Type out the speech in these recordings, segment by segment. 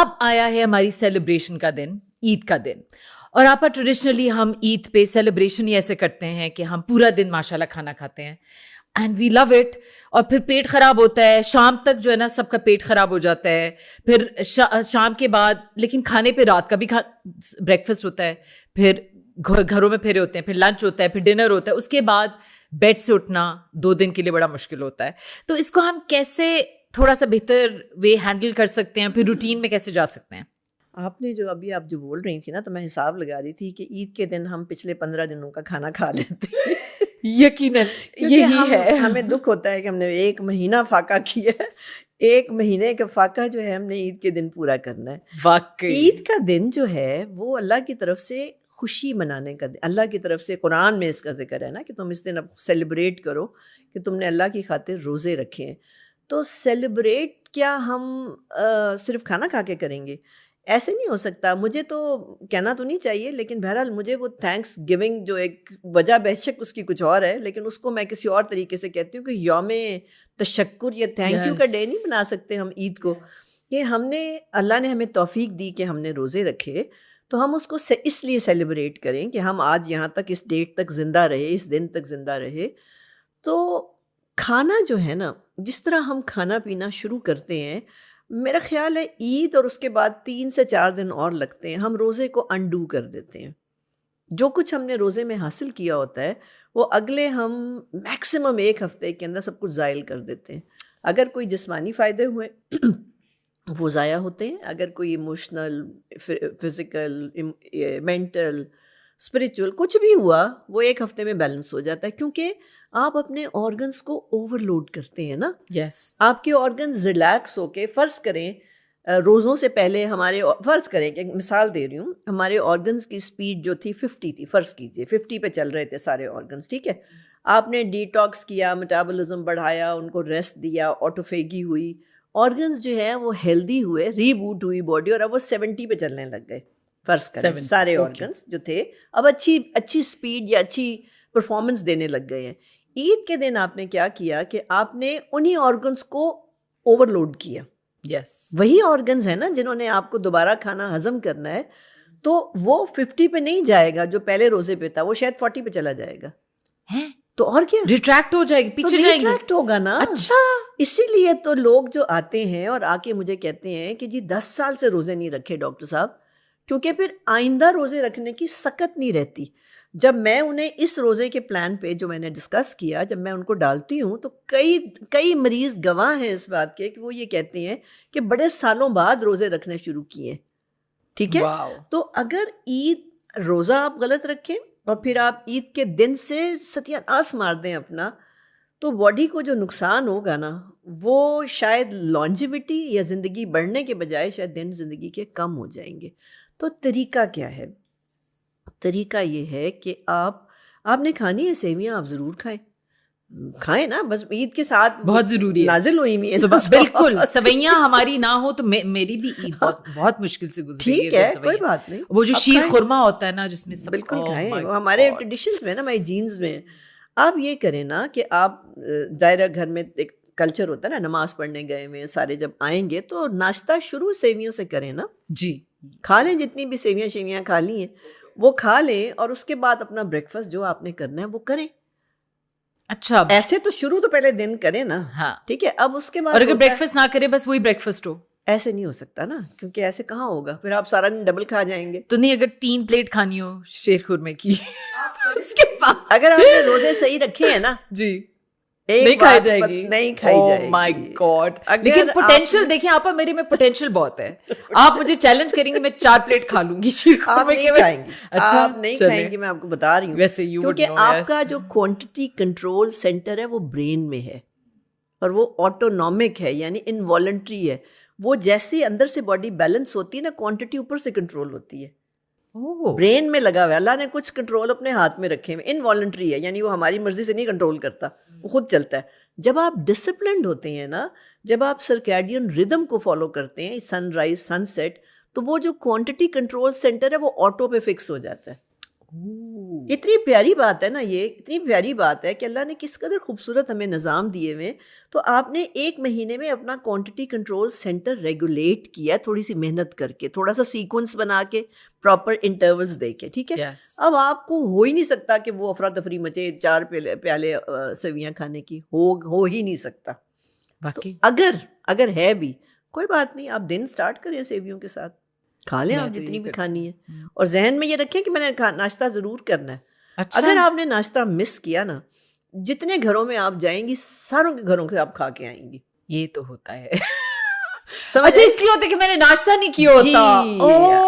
اب آیا ہے ہماری سیلیبریشن کا دن, عید کا دن. اور آپا ٹریڈیشنلی ہم عید پہ سیلیبریشن ہی ایسے کرتے ہیں کہ ہم پورا دن ماشاء اللہ کھانا کھاتے ہیں اینڈ وی لو اٹ. اور پھر پیٹ خراب ہوتا ہے شام تک, جو ہے نا سب کا پیٹ خراب ہو جاتا ہے. پھر شام کے بعد لیکن کھانے پہ رات کا بھی بریکفاسٹ ہوتا ہے, پھر گھروں میں پھیرے ہوتے ہیں, پھر لنچ ہوتا ہے, پھر ڈنر ہوتا ہے, اس کے بعد بیڈ سے اٹھنا 2 دن کے لیے بڑا مشکل ہوتا ہے. تو اس کو ہم کیسے تھوڑا سا بہتر وے ہینڈل کر سکتے ہیں, پھر روٹین میں کیسے جا سکتے ہیں؟ آپ نے جو ابھی آپ جو بول رہی تھی نا, تو میں حساب لگا رہی تھی کہ عید کے دن ہم پچھلے 15 دنوں کا کھانا کھا لیتے ہیں. یقیناً یہی ہے. ہمیں دکھ ہوتا ہے کہ ہم نے 1 مہینہ فاقہ کیا ہے, 1 مہینے کا فاقہ جو ہے ہم نے عید کے دن پورا کرنا ہے. واقعی عید کا دن جو ہے وہ اللہ کی طرف سے خوشی منانے کا دن, اللہ کی طرف سے قرآن میں اس کا ذکر ہے نا کہ تم اس دن اب سیلیبریٹ کرو کہ تم نے اللہ کی خاطر روزے رکھے ہیں. تو سیلیبریٹ کیا ہم صرف کھانا کھا کے کریں گے؟ ایسے نہیں ہو سکتا. مجھے تو کہنا تو نہیں چاہیے, لیکن بہرحال مجھے وہ تھینکس گونگ جو ایک وجہ بے شک اس کی کچھ اور ہے, لیکن اس کو میں کسی اور طریقے سے کہتی ہوں کہ یوم تشکر یا تھینک یو کا ڈے نہیں بنا سکتے ہم عید کو, کہ ہم نے اللہ نے ہمیں توفیق دی کہ ہم نے روزے رکھے, تو ہم اس کو اس لیے سیلیبریٹ کریں کہ ہم آج یہاں تک اس ڈیٹ تک زندہ رہے, اس دن تک زندہ رہے. تو کھانا جو ہے نا, جس طرح ہم کھانا پینا شروع کرتے ہیں, میرا خیال ہے عید اور اس کے بعد 3 سے 4 دن اور لگتے ہیں, ہم روزے کو انڈو کر دیتے ہیں. جو کچھ ہم نے روزے میں حاصل کیا ہوتا ہے وہ اگلے ہم میکسیمم 1 ہفتے کے اندر سب کچھ زائل کر دیتے ہیں. اگر کوئی جسمانی فائدے ہوئے وہ ضائع ہوتے ہیں, اگر کوئی ایموشنل, فزیکل, مینٹل, اسپریچول کچھ بھی ہوا وہ 1 ہفتے میں بیلنس ہو جاتا ہے, کیونکہ آپ اپنے آرگنس کو اوور لوڈ کرتے ہیں نا. یس, آپ کے آرگنز ریلیکس ہو کے, فرض کریں روزوں سے پہلے ہمارے, فرض کریں کہ مثال دے رہی ہوں, ہمارے آرگنز کی سپیڈ جو تھی 50 تھی, فرض کیجئے 50 پہ چل رہے تھے سارے آرگنز, ٹھیک ہے. آپ نے ڈی ٹاکس کیا, میٹابولزم بڑھایا, ان کو ریسٹ دیا, آٹوفیگی ہوئی, آرگنز جو ہیں وہ ہیلدی ہوئے, ری بوٹ ہوئی باڈی, اور اب وہ 70 پہ چلنے لگ گئے. فرض کریں سارے آرگنز جو تھے اب اچھی سپیڈ یا اچھی پرفارمنس دینے لگ گئے ہیں. عید کے دن آپ نے کیا کیا کہ آپ نے انہی آرگنز کو اوور لوڈ کیا. یس, وہی آرگنز ہیں نا جنہوں نے آپ کو دوبارہ کھانا ہضم کرنا ہے, تو وہ 50 پہ نہیں جائے گا جو پہلے روزے پہ تھا, وہ شاید 40 پہ چلا جائے گا. تو اور کیا, ریٹریکٹ ہو جائے گی, پیچھے جائے گی, ریٹریکٹ ہوگا نا. اچھا, اسی لیے تو لوگ جو آتے ہیں اور آ کے مجھے کہتے ہیں کہ جی 10 سال سے روزے نہیں رکھے ڈاکٹر صاحب, کیونکہ پھر آئندہ روزے رکھنے کی سکت نہیں رہتی. جب میں انہیں اس روزے کے پلان پہ جو میں نے ڈسکس کیا, جب میں ان کو ڈالتی ہوں تو کئی مریض گواہ ہیں اس بات کے کہ وہ یہ کہتے ہیں کہ بڑے سالوں بعد روزے رکھنے شروع کیے. ٹھیک ہے, تو اگر عید روزہ آپ غلط رکھیں اور پھر آپ عید کے دن سے ستیہ ناس مار دیں اپنا, تو باڈی کو جو نقصان ہوگا نا وہ شاید لانجیوٹی یا زندگی بڑھنے کے بجائے شاید دن زندگی کے کم ہو جائیں گے. تو طریقہ کیا ہے؟ طریقہ یہ ہے کہ آپ نے کھانی ہے سیویاں, آپ ضرور کھائیں نا, بس عید کے ساتھ بہت ضروری ہے, نازل ہوئی ہوئی ہے. بالکل, سویاں ہماری نہ ہو تو میری بھی عید بہت مشکل سے گزری ہے. ٹھیک ہے, کوئی بات نہیں. وہ جو شیر خورما ہوتا ہے نا جس میں بالکل کھائیں, وہ ہمارے ٹریڈیشنز میں نا, ہمارے جینز میں. آپ یہ کریں نا کہ آپ ظاہرہ گھر میں ایک کلچر ہوتا ہے نا, نماز پڑھنے گئے ہوئے سارے جب آئیں گے تو ناشتہ شروع سیویوں سے کریں نا. جی, کھا لیں جتنی بھی سیویاں کھا لی ہیں وہ کھا لیں, اور اس کے بعد اپنا بریک فاسٹ جو آپ نے کرنا ہے وہ کریں. اچھا, ایسے تو شروع تو پہلے دن کریں نا. ہاں, ٹھیک ہے. اب اس کے بعد اور اگر بریک فاسٹ نہ کرے, بس وہی بریک فاسٹ ہو, ایسے نہیں ہو سکتا نا, کیونکہ ایسے کہاں ہوگا, پھر آپ سارا دن ڈبل کھا جائیں گے. تو نہیں, اگر 3 پلیٹ کھانی ہو شیر خورمے کی اس کے بعد اگر آپ نے روزے صحیح رکھے ہیں نا, جی, نہیں کھائی جائے گی, نہیں کھائی جائے گی. مائی گاڈ, لیکن پوٹینشیل دیکھیں آپ, میرے میں پوٹینشیل بہت ہے. آپ مجھے چیلنج کریں گے, میں 4 پلیٹ کھا لوں گی شیر خورمے کی. نہیں کھائیں گی, اچھا آپ نہیں کھائیں گی, میں آپ کو بتا رہی ہوں. ویسے کیونکہ آپ کا جو کوانٹٹی کنٹرول سینٹر ہے وہ برین میں ہے, اور وہ آٹونومک ہے, یعنی انوالنٹری ہے. وہ جیسے اندر سے باڈی بیلنس ہوتی ہے نا, کوانٹٹی اوپر سے کنٹرول ہوتی ہے. برین میں لگا ہوا ہے, اللہ نے کچھ کنٹرول اپنے ہاتھ میں رکھے ہوئے. انوالنٹری ہے, یعنی وہ ہماری مرضی سے نہیں کنٹرول کرتا, وہ خود چلتا ہے. جب آپ ڈسپلنڈ ہوتے ہیں نا, جب آپ سرکیڈین ردم کو فالو کرتے ہیں, سن رائز سن سیٹ, تو وہ جو کوانٹٹی کنٹرول سینٹر ہے وہ آٹو پہ فکس ہو جاتا ہے. اتنی پیاری بات ہے نا, یہ اتنی پیاری بات ہے کہ اللہ نے کس قدر خوبصورت ہمیں نظام دیے ہوئے. تو آپ نے 1 مہینے میں اپنا کوانٹٹی کنٹرول سینٹر ریگولیٹ کیا, تھوڑی سی محنت کر کے, تھوڑا سا سیکوینس بنا کے, پراپر انٹرولز دے کے, ٹھیک ہے. اب آپ کو ہو ہی نہیں سکتا کہ وہ افراتفری مچے 4 پیالے سیویاں کھانے کی, ہو ہی نہیں سکتا. اگر ہے بھی کوئی بات نہیں, آپ دن سٹارٹ کریں سیویوں کے ساتھ, کھا لیں آپ جتنی بھی کھانی ہے, اور ذہن میں یہ رکھیں کہ میں نے ناشتہ ضرور کرنا ہے. اگر آپ نے ناشتہ مس کیا نا, جتنے گھروں میں آپ جائیں گی ساروں کے گھروں سے آپ کھا کے آئیں گی. یہ تو ہوتا ہے. اچھا, اس لیے ہوتا ہے کہ میں نے ناشتہ نہیں کیا ہوتا.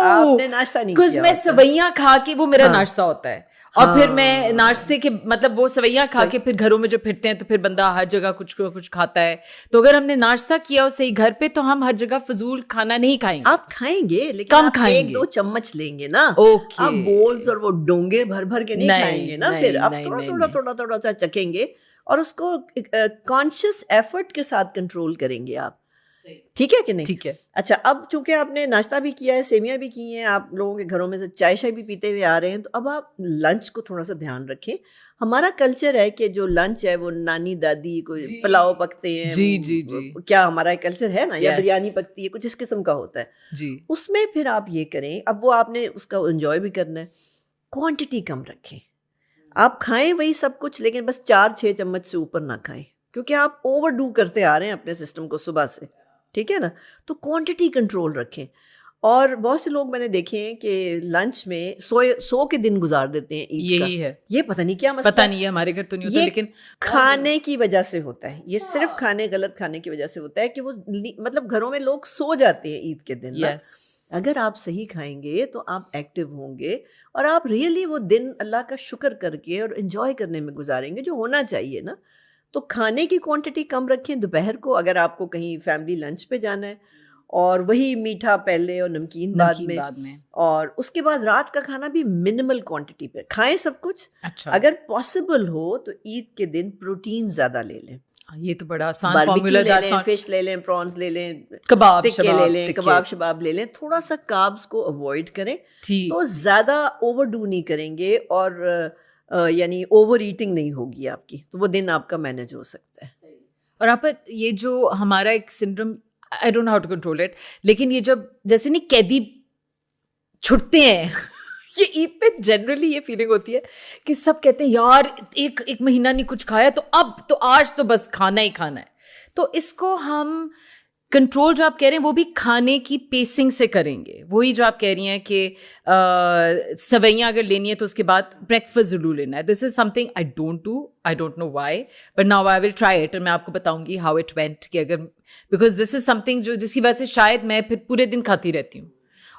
آپ نے ناشتہ نہیں کیا, میں سویاں کھا کے, وہ میرا ناشتہ ہوتا ہے. اور پھر میں ناشتے کے مطلب وہ سویاں کھا کے پھر گھروں میں جو پھرتے ہیں تو پھر بندہ ہر جگہ کچھ کھاتا ہے. تو اگر ہم نے ناشتہ کیا ہو صحیح گھر پہ تو ہم ہر جگہ فضول کھانا نہیں کھائیں گے. آپ کھائیں گے لیکن کم کھائیں گے, 1-2 چمچ لیں گے نا. آپ بولز اور وہ ڈونگے بھر کے نہیں کھائیں گے نا. پھر آپ تھوڑا سا چکھیں گے اور اس کو کانشیس ایفرٹ کے ساتھ کنٹرول کریں گے آپ. ٹھیک ہے کہ نہیں؟ ٹھیک ہے. اچھا, اب چونکہ آپ نے ناشتہ بھی کیا ہے, سیویاں بھی کی ہیں, آپ لوگوں کے گھروں میں سے چائے شائے بھی پیتے ہوئے آ رہے ہیں, تو اب آپ لنچ کو تھوڑا سا دھیان رکھیں. ہمارا کلچر ہے کہ جو لنچ ہے وہ نانی دادی کوئی پلاؤ پکتے ہیں, جی کیا ہمارا کلچر ہے نا, یا بریانی پکتی ہے, کچھ اس قسم کا ہوتا ہے جی. اس میں پھر آپ یہ کریں, اب وہ آپ نے اس کا انجوائے بھی کرنا ہے, کوانٹٹی کم رکھیں. آپ کھائیں وہی سب کچھ, لیکن بس 4-6 چمچ سے اوپر نہ کھائیں, کیونکہ آپ اوور ڈو کرتے آ رہے ہیں اپنے سسٹم کو صبح سے. ٹھیک ہے نا, تو کوانٹٹی کنٹرول رکھیں. اور بہت سے لوگ میں نے دیکھے ہیں کہ لنچ میں 100 کے دن گزار دیتے ہیں. یہی ہے, یہ پتہ نہیں کیا مسئلہ, پتہ نہیں ہے, ہمارے گھر تو نہیں ہوتا, لیکن کھانے کی وجہ سے ہوتا ہے. یہ صرف غلط کھانے کی وجہ سے ہوتا ہے کہ وہ مطلب گھروں میں لوگ سو جاتے ہیں عید کے دن. اگر آپ صحیح کھائیں گے تو آپ ایکٹیو ہوں گے, اور آپ ریئلی وہ دن اللہ کا شکر کر کے اور انجوائے کرنے میں گزاریں گے, جو ہونا چاہیے نا. تو کھانے کی کوانٹٹی کم رکھیں دوپہر کو, اگر آپ کو کہیں فیملی لنچ پہ جانا ہے, اور وہی میٹھا پہلے اور نمکین بعد میں, اور اس کے بعد رات کا کھانا بھی منیمل کوانٹٹی پہ کھائیں سب کچھ. اگر پاسبل ہو تو عید کے دن پروٹین زیادہ لے لیں. یہ تو بڑا آسان فارمولا ہے. فش لے لیں, پرانز لے لیں, کباب لے لیں, کباب شباب لے لیں. تھوڑا سا کاربز کو اوائڈ کریں, تو زیادہ اوور ڈو نہیں کریں گے, اور یعنی اوور ایٹنگ نہیں ہوگی آپ کی, تو وہ دن آپ کا مینیج ہو سکتا ہے. اور آپ یہ جو ہمارا ایک syndrome, I don't know how to control it, لیکن یہ جب جیسے نہیں قیدی چھٹتے ہیں, یہ عید پہ جنرلی یہ فیلنگ ہوتی ہے کہ سب کہتے ہیں یار ایک مہینہ نہیں کچھ کھایا, تو اب تو آج تو بس کھانا ہی کھانا ہے. تو اس کو ہم کنٹرول جو آپ کہہ رہے ہیں وہ بھی کھانے کی پیسنگ سے کریں گے. وہی جو آپ کہہ رہی ہیں کہ سویاں اگر لینی ہے تو اس کے بعد بریکفاسٹ ضرور لینا ہے. This is something I don't know why, but now I will try it, اور میں آپ کو بتاؤں گی ہاؤ اٹ وینٹ, کہ اگر because this is some thing جس کی وجہ سے شاید میں پھر پورے دن کھاتی رہتی ہوں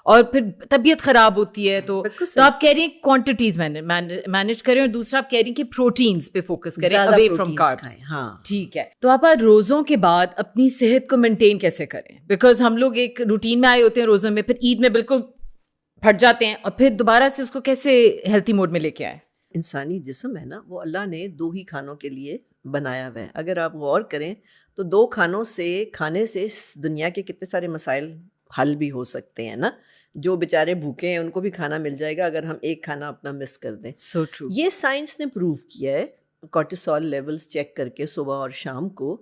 اور پھر طبیعت خراب ہوتی ہے. تو آپ کہہ رہی ہیں کوانٹٹیز مینیج کریں, اور دوسرا آپ کہہ رہی ہیں کہ پروٹینز پہ فوکس کریں اوے فرام کاربس. ٹھیک ہے. تو آپ روزوں کے بعد اپنی صحت کو مینٹین کیسے کریں, بیکاز ہم لوگ ایک روٹین میں آئے ہوتے ہیں روزوں میں, پھر عید میں بالکل پھٹ جاتے ہیں, اور پھر دوبارہ سے اس کو کیسے ہیلتھی موڈ میں لے کے آئیں. انسانی جسم ہے نا, وہ اللہ نے 2 ہی کھانوں کے لیے بنایا ہوا ہے. اگر آپ غور کریں تو 2 کھانے سے دنیا کے کتنے سارے مسائل حل بھی ہو سکتے ہیں نا. جو بیچارے بھوکے ہیں ان کو بھی کھانا مل جائے گا اگر ہم ایک کھانا اپنا مس کر دیں. So true. یہ سائنس نے پروو کیا ہے کورٹیسول لیولز چیک کر کے صبح اور شام کو.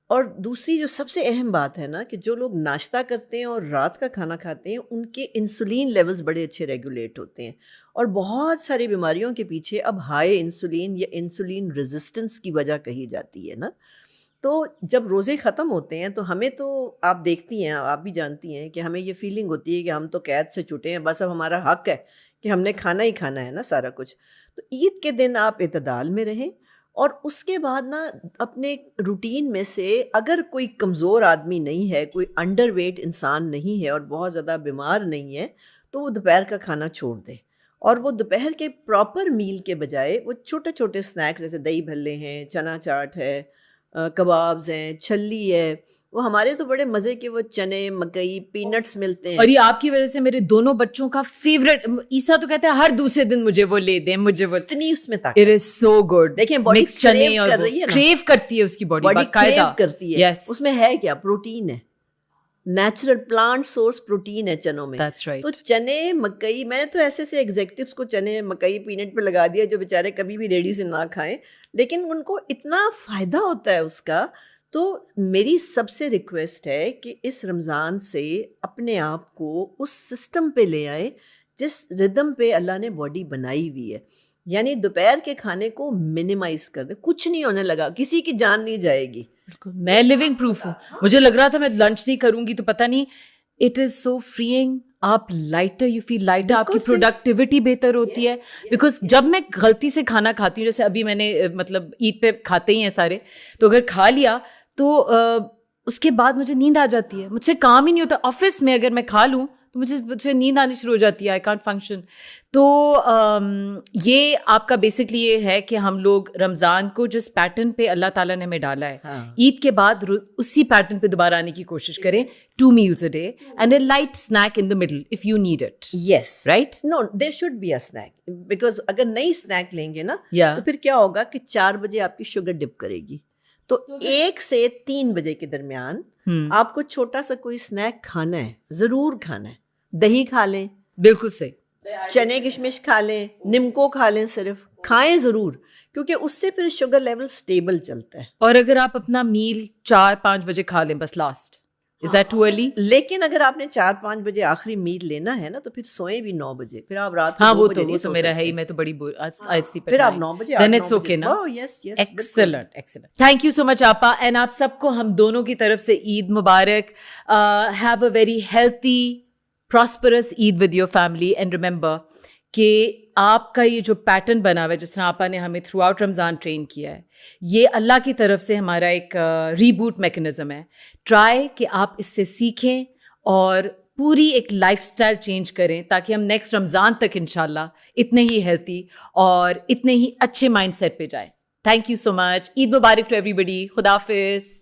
اور دوسری جو سب سے اہم بات ہے نا, کہ جو لوگ ناشتہ کرتے ہیں اور رات کا کھانا کھاتے ہیں ان کے انسولین لیولز بڑے اچھے ریگولیٹ ہوتے ہیں. اور بہت ساری بیماریوں کے پیچھے اب ہائی انسولین یا انسولین ریزسٹنس کی وجہ کہی جاتی ہے نا. تو جب روزے ختم ہوتے ہیں تو ہمیں, تو آپ دیکھتی ہیں, آپ بھی جانتی ہیں کہ ہمیں یہ فیلنگ ہوتی ہے کہ ہم تو قید سے چھوٹے ہیں, بس اب ہمارا حق ہے کہ ہم نے کھانا ہی کھانا ہے نا سارا کچھ. تو عید کے دن آپ اعتدال میں رہیں, اور اس کے بعد نا اپنے روٹین میں سے اگر کوئی کمزور آدمی نہیں ہے, کوئی انڈر ویٹ انسان نہیں ہے اور بہت زیادہ بیمار نہیں ہے, تو وہ دوپہر کا کھانا چھوڑ دے, اور وہ دوپہر کے پراپر میل کے بجائے وہ چھوٹے چھوٹے اسنیکس جیسے دہی بھلے ہیں, چنا چاٹ ہے, کبابز ہیں, چھلی ہے, وہ ہمارے تو بڑے مزے کے وہ چنے مکئی پینٹس ملتے ہیں. اور یہ آپ کی وجہ سے میرے دونوں بچوں کا فیوریٹ, عیسیٰ تو کہتا ہے ہر دوسرے دن مجھے وہ لے دیں, مجھے وہ اتنی اس میں طاقت. It is so good. دیکھیں باڈی چنے اور کر رہی ہے نا, کریو کرتی ہے اس کی باڈی کریو کرتی ہے. اس میں ہے کیا, پروٹین ہے, نیچرل پلانٹ سورس پروٹین ہے چنوں میں. That's right. تو چنے مکئی, میں نے تو ایسے ایگزیکٹوس کو چنے مکئی پینٹ پہ لگا دیا جو بیچارے کبھی بھی ریڈی سے نہ کھائیں, لیکن ان کو اتنا فائدہ ہوتا ہے اس کا. تو میری سب سے ریکویسٹ ہے کہ اس رمضان سے اپنے آپ کو اس سسٹم پہ لے آئے جس ردم پہ اللہ نے باڈی بنائی ہوئی ہے. یعنی دوپہر کے کھانے کو منیمائز کر دیں, کچھ نہیں ہونے لگا, کسی کی جان نہیں جائے گی. بالکل, میں لیونگ پروف ہوں. مجھے لگ رہا تھا میں لنچ نہیں کروں گی تو پتہ نہیں, اٹ از سو فریئنگ. آپ لائٹر, یو فیل لائٹر, آپ کی پروڈکٹیوٹی بہتر ہوتی ہے. بیکاز جب میں غلطی سے کھانا کھاتی ہوں, جیسے ابھی میں نے مطلب عید پہ کھاتے ہی ہیں سارے, تو اگر کھا لیا تو اس کے بعد مجھے نیند آ جاتی ہے, مجھ سے کام ہی نہیں ہوتا. آفس میں اگر میں کھا لوں تو مجھ سے نیند آنی شروع ہو جاتی ہے, آئی کانٹ فنکشن. تو یہ آپ کا بیسکلی یہ ہے کہ ہم لوگ رمضان کو جس پیٹرن پہ اللہ تعالیٰ نے ہمیں ڈالا ہے, عید کے بعد اسی پیٹرن پہ دوبارہ آنے کی کوشش کریں. 2 meals a day and a light snack in the middle if you need it. Yes. Right? No, there should be a snack. Because اگر نئی اسنیک لیں گے نا Yeah. تو پھر کیا ہوگا کہ 4 بجے آپ کی شوگر ڈپ کرے گی. تو 1 سے 3 بجے کے درمیان آپ کو چھوٹا سا کوئی اسنیک کھانا ہے, ضرور کھانا ہے. دہی کھا لیں, بالکل صحیح, چنے کشمش کھا لیں, نمکو کھا لیں, صرف کھائیں ضرور, کیونکہ اس سے پھر شوگر لیول سٹیبل چلتا ہے. اور اگر آپ اپنا میل 4-5 بجے کھا لیں بس last, is that too early? لیکن اگر آپ نے 4-5 بجے آخری میل لینا ہے نا تو پھر سوئیں بھی 9 بجے, پھر آپ رات ہاں وہ تو میرا ہے ہی, میں تو بڑی آہستی پہ, پھر آپ 9 بجے, then it's okay نا. Excellent, excellent. Thank you so much آپا, and آپ سب کو ہم دونوں کی طرف سے عید مبارک. Have a very healthy, prosperous Eid with your family, and remember کہ آپ کا یہ جو پیٹرن بنا ہوا ہے, جس طرح آپا نے ہمیں تھرو آؤٹ رمضان ٹرین کیا ہے, یہ اللہ کی طرف سے ہمارا ایک ریبوٹ میکنزم ہے. ٹرائی کہ آپ اس سے سیکھیں اور پوری ایک لائف اسٹائل چینج کریں تاکہ ہم نیکسٹ رمضان تک انشاءاللہ اتنے ہی ہیلتھی اور اتنے ہی اچھے مائنڈ سیٹ پہ جائیں. Thank you so much. Eid مبارک ٹو ایوری بڈی. خدا حافظ.